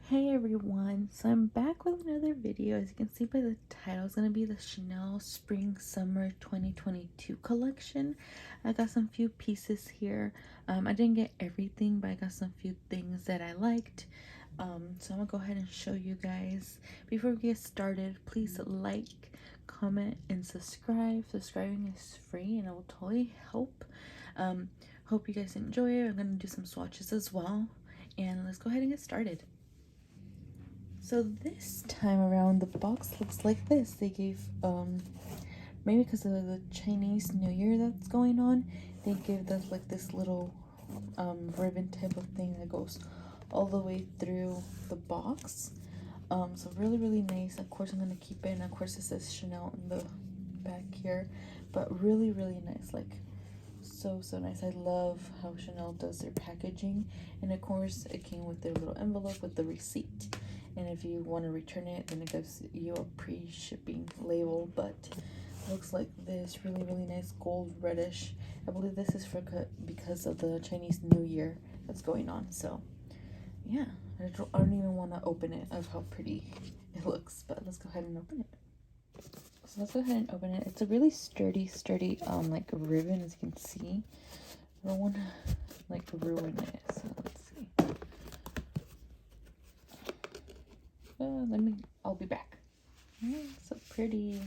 Hey everyone, so I'm back with another video. As you can see by the title, it's going to be the Chanel Spring Summer 2022 collection. I got some few pieces here. I didn't get everything, but I got some few things that I liked. So I'm going to go ahead and show you guys. Before we get started, please like, comment, and subscribe. Subscribing is free and it will totally help. Hope you guys enjoy it. I'm going to do some swatches as well. And let's go ahead and get started. So this time around, the box looks like this. They gave, maybe because of the Chinese New Year that's going on, they gave us like this little ribbon type of thing that goes all the way through the box. So really nice. Of course I'm gonna keep it, and of course it says Chanel in the back here, but really nice. Like so nice. I love how Chanel does their packaging, and of course it came with their little envelope with the receipt, and if you want to return it, then it gives you a pre-shipping label. But it looks like this really nice gold reddish. I believe this is for because of the Chinese New Year that's going on. So yeah, I don't even want to open it of how pretty it looks, but let's go ahead and open it. So let's go ahead and open it. It's a really sturdy like ribbon, as you can see. I don't want to like ruin it, so let's see. I'll be back. So pretty.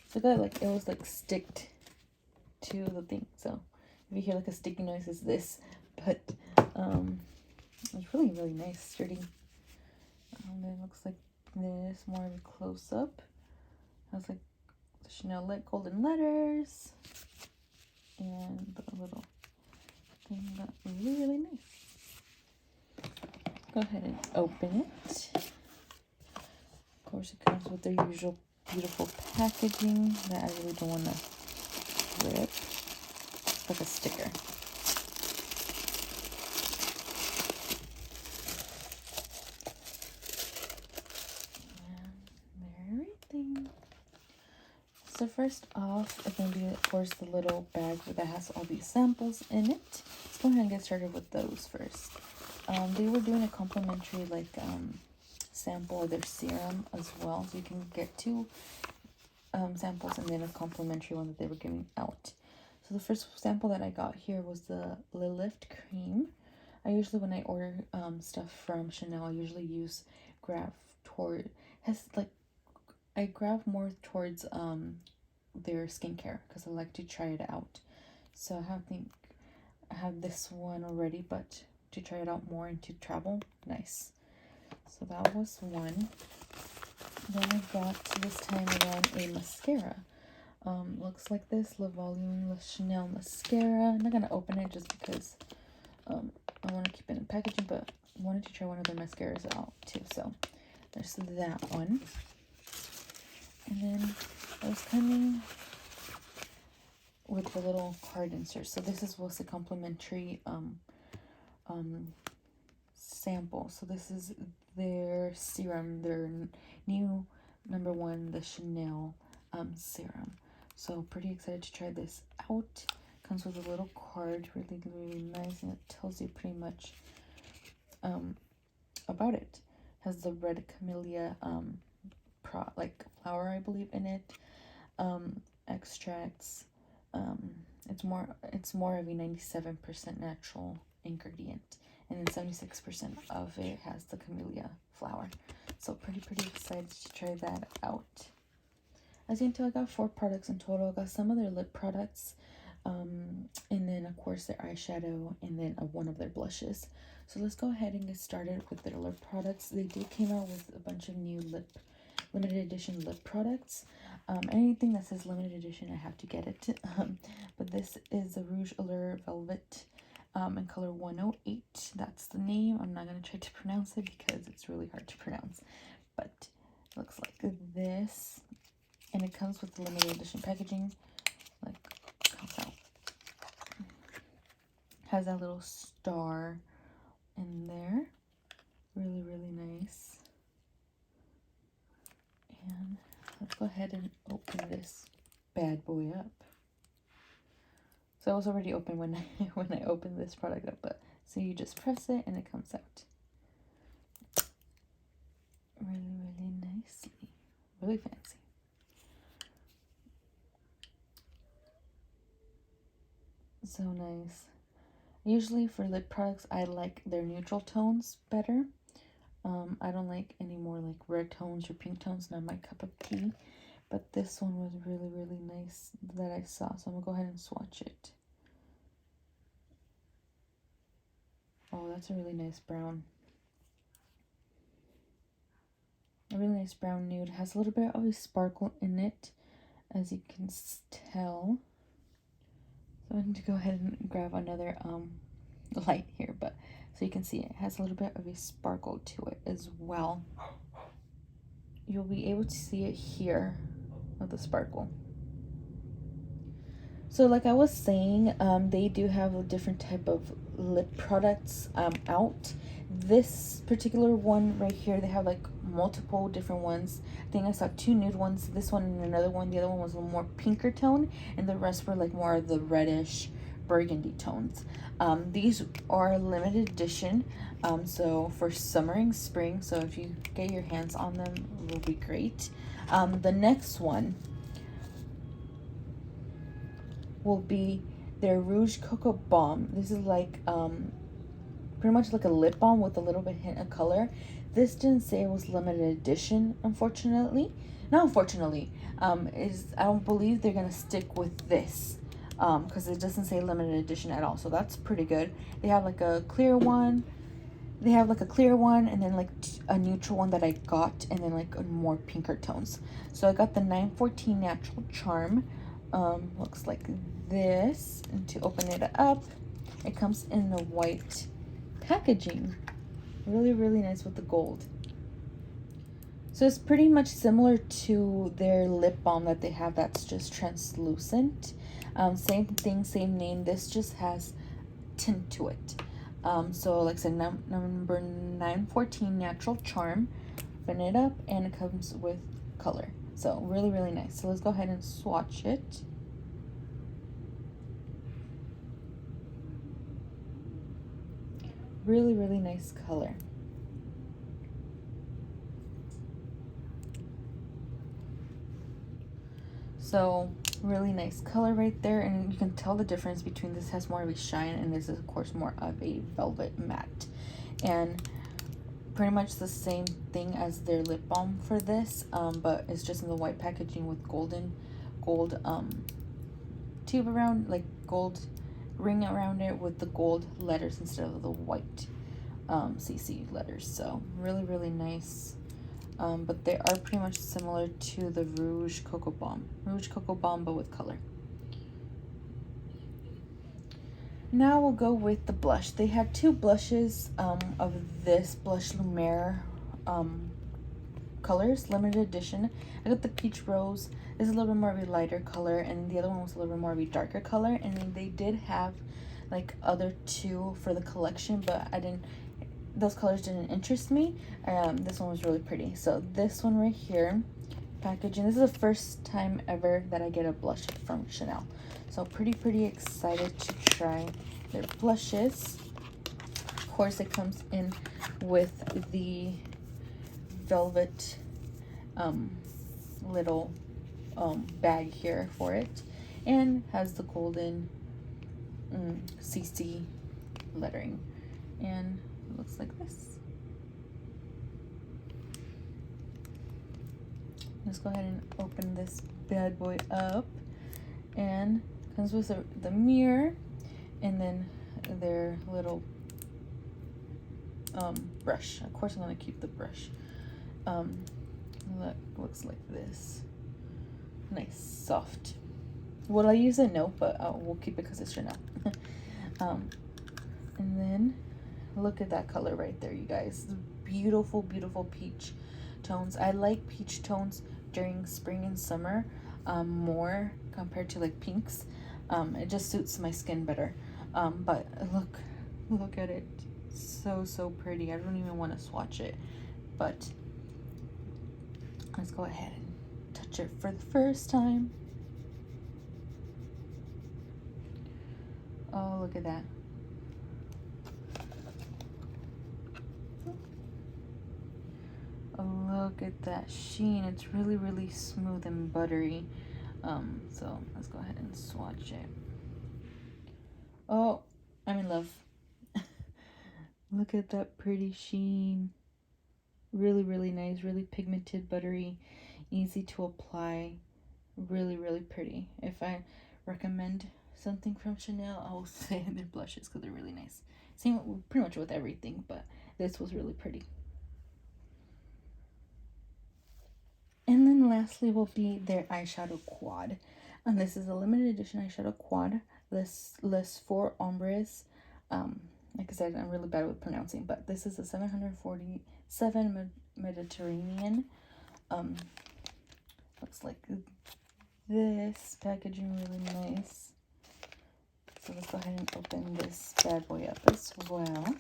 So that like it was like sticked to the thing. So if you hear like a sticky noise, it's this. But it's really nice, sturdy. It looks like this, more of a close-up. Has like the Chanel golden letters and the little thing. That really nice. Go ahead and open it. Of course it comes with their usual beautiful packaging that I really don't want to rip. It's like a sticker. So first off, it's going to be, of course, the little bag that has all these samples in it. Let's go ahead and get started with those first. They were doing a complimentary, like, sample of their serum as well. So you can get two samples and then a complimentary one that they were giving out. So the first sample that I got here was the Lift Cream. I usually, when I order stuff from Chanel, I usually use I grav more towards their skincare because I like to try it out. So I have this one already, but to try it out more and to travel, nice. So that was one. Then I got this time around a mascara. Looks like this, Le Volume Le Chanel mascara. I'm not gonna open it just because I want to keep it in packaging, but I wanted to try one of their mascaras out too. So there's that one. And then I was coming with the little card insert. So this was a complimentary sample. So this is their serum, their new #1, the Chanel serum. So pretty excited to try this out. Comes with a little card, really nice, and it tells you pretty much about it. Has the red camellia like flower, I believe, in it. Extracts. It's more of a 97% natural ingredient, and then 76% of it has the camellia flower. So pretty excited to try that out. As you can tell, I got 4 products in total. I got some of their lip products, and then of course their eyeshadow, and then one of their blushes. So let's go ahead and get started with their lip products. They came out with a bunch of new limited edition lip products. Anything that says limited edition, I have to get it. But this is the Rouge Allure Velvet in color 108. That's the name. I'm not going to try to pronounce it because it's really hard to pronounce. But it looks like this. And it comes with the limited edition packaging. Like, comes out. Has that little star in there. Really nice. And let's go ahead and open this bad boy up. So it was already open when I opened this product up, but So you just press it and it comes out. Really nicely. Really fancy. So nice. Usually for lip products, I like their neutral tones better. I don't like any more like red tones or pink tones, not my cup of tea. But this one was really nice that I saw. So I'm gonna go ahead and swatch it. Oh, that's a really nice brown. A really nice brown nude. Has a little bit of a sparkle in it, as you can tell. So I need to go ahead and grab another light here, but so you can see it has a little bit of a sparkle to it as well. You'll be able to see it here with the sparkle. So like I was saying, they do have a different type of lip products out. This particular one right here, they have like multiple different ones. I think I saw 2 nude ones, this one and another one. The other one was a little more pinker tone, and the rest were like more of the reddish burgundy tones. These are limited edition, so for summer and spring, so if you get your hands on them, it will be great. The next one will be their Rouge Coco Balm. This is like pretty much like a lip balm with a little bit hint of color. This didn't say it was limited edition, unfortunately. Not unfortunately. I don't believe they're gonna stick with this because it doesn't say limited edition at all. So that's pretty good. They have like a clear one. They have like a clear one and then like a neutral one that I got, and then like a more pinker tones. So I got the 914 Natural Charm. Looks like this. And to open it up, it comes in the white packaging. Really nice with the gold. So it's pretty much similar to their lip balm that they have that's just translucent. Same thing, same name. This just has tint to it. So like I said, number 914 Natural Charm. Open it up and it comes with color. So really nice. So let's go ahead and swatch it. Really nice color. So really nice color right there, and you can tell the difference between this has more of a shine and this is of course more of a velvet matte, and pretty much the same thing as their lip balm for this, but it's just in the white packaging with gold tube around, like gold ring around it with the gold letters instead of the white CC letters. So really nice. But they are pretty much similar to the Rouge Coco Balm but with color. Now we'll go with the blush. They had 2 blushes of this Blush Lumiere colors, limited edition. I got the Peach Rose. This is a little bit more of a lighter color, and the other one was a little bit more of a darker color. And then they did have like other 2 for the collection, but those colors didn't interest me. This one was really pretty. So this one right here, packaging. This is the first time ever that I get a blush from Chanel. So pretty excited to try their blushes. Of course, it comes in with the velvet little bag here for it, and has the golden CC lettering, and it looks like this. Let's go ahead and open this bad boy up, and comes with the mirror, and then their little brush. Of course I'm gonna keep the brush. Looks like this. Nice, soft. Would I use it? No, but we'll keep it because it's Chanel. And then look at that color right there, you guys. Beautiful peach tones. I like peach tones during spring and summer more compared to like pinks. It just suits my skin better. But look at it. So pretty. I don't even want to swatch it, but let's go ahead and touch it for the first time. Oh, look at that. look at that sheen. It's really, really smooth and buttery. So let's go ahead and swatch it. Oh, I'm in love. Look at that pretty sheen. Really, really nice, really pigmented, buttery, easy to apply. Really, really pretty. If I recommend something from Chanel, I will say their blushes because they're really nice. Same pretty much with everything, but this was really pretty. And then lastly will be their eyeshadow quad. And this is a limited edition eyeshadow quad. This lists 4 ombres. Like I said, I'm really bad with pronouncing, but this is a 747 Mediterranean. Looks like this. Packaging really nice. So let's go ahead and open this bad boy up as well.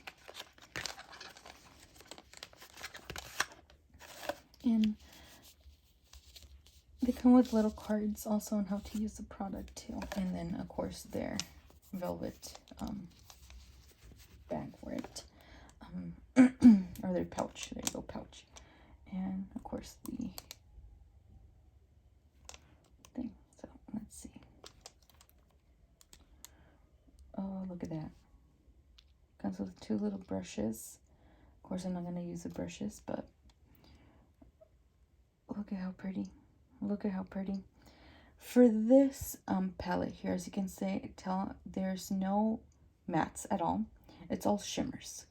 And they come with little cards also on how to use the product too. And then of course their velvet bag for it. Or their pouch. There you go, pouch. And of course the thing. So let's see. Oh, look at that. Comes with 2 little brushes. Of course I'm not going to use the brushes, but look at how pretty. Look at how pretty. For this palette here, as you can tell, there's no mattes at all. It's all shimmers.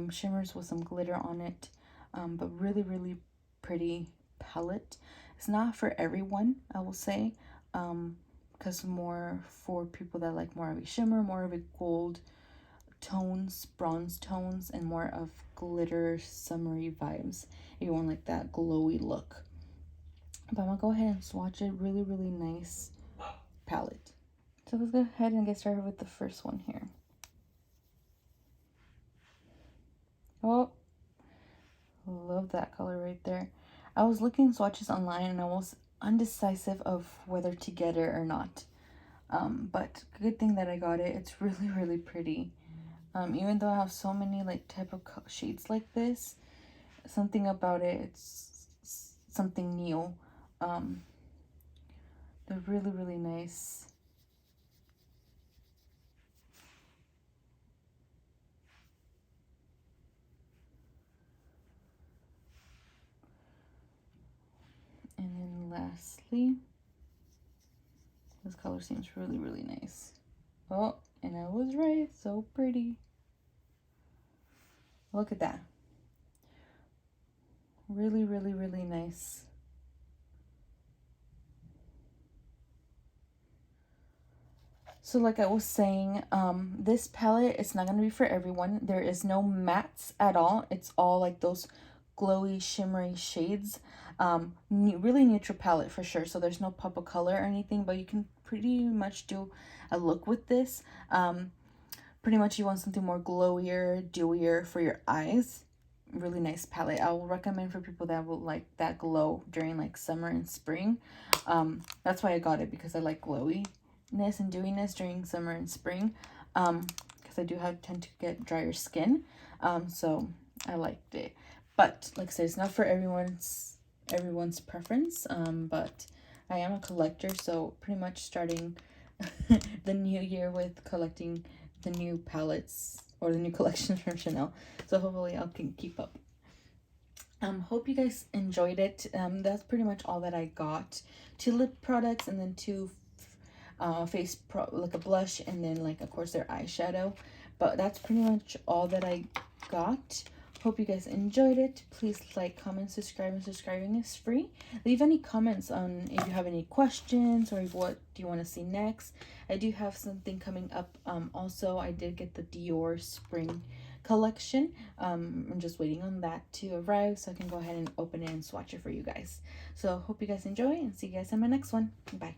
Shimmers with some glitter on it. But really, really pretty palette. It's not for everyone, I will say. Because more for people that like more of a shimmer, more of a gold tones, bronze tones, and more of glitter summery vibes. If you want like that glowy look. But I'm gonna go ahead and swatch it. Really, really nice palette. So let's go ahead and get started with the first one here. Oh, love that color right there. I was looking swatches online and I was undecisive of whether to get it or not. But good thing that I got it. It's really, really pretty. Even though I have so many like type of shades like this, something about it, it's something new. They're really, really nice. And then lastly, this color seems really, really nice. Oh, and I was right. So pretty. Look at that. Really, really, really nice. So like I was saying, this palette, it's not going to be for everyone. There is no mattes at all. It's all like those glowy, shimmery shades. Really neutral palette for sure. So there's no pop of color or anything, but you can pretty much do a look with this. Pretty much you want something more glowier, dewier for your eyes. Really nice palette. I will recommend for people that will like that glow during like summer and spring. That's why I got it, because I like glowy and dewiness during summer and spring, because I do tend to get drier skin, so I liked it. But like I said, it's not for everyone's preference, but I am a collector, so pretty much starting the new year with collecting the new palettes or the new collections from Chanel, so hopefully I can keep up. Hope you guys enjoyed it. That's pretty much all that I got. 2 lip products and then 2 like a blush, and then like of course their eyeshadow. But that's pretty much all that I got. Hope you guys enjoyed it. Please like, comment, subscribe, and subscribing is free. Leave any comments on if you have any questions or what do you want to see next. I do have something coming up. Also I did get the Dior spring collection. I'm just waiting on that to arrive so I can go ahead and open it and swatch it for you guys. So hope you guys enjoy and see you guys in my next one. Bye.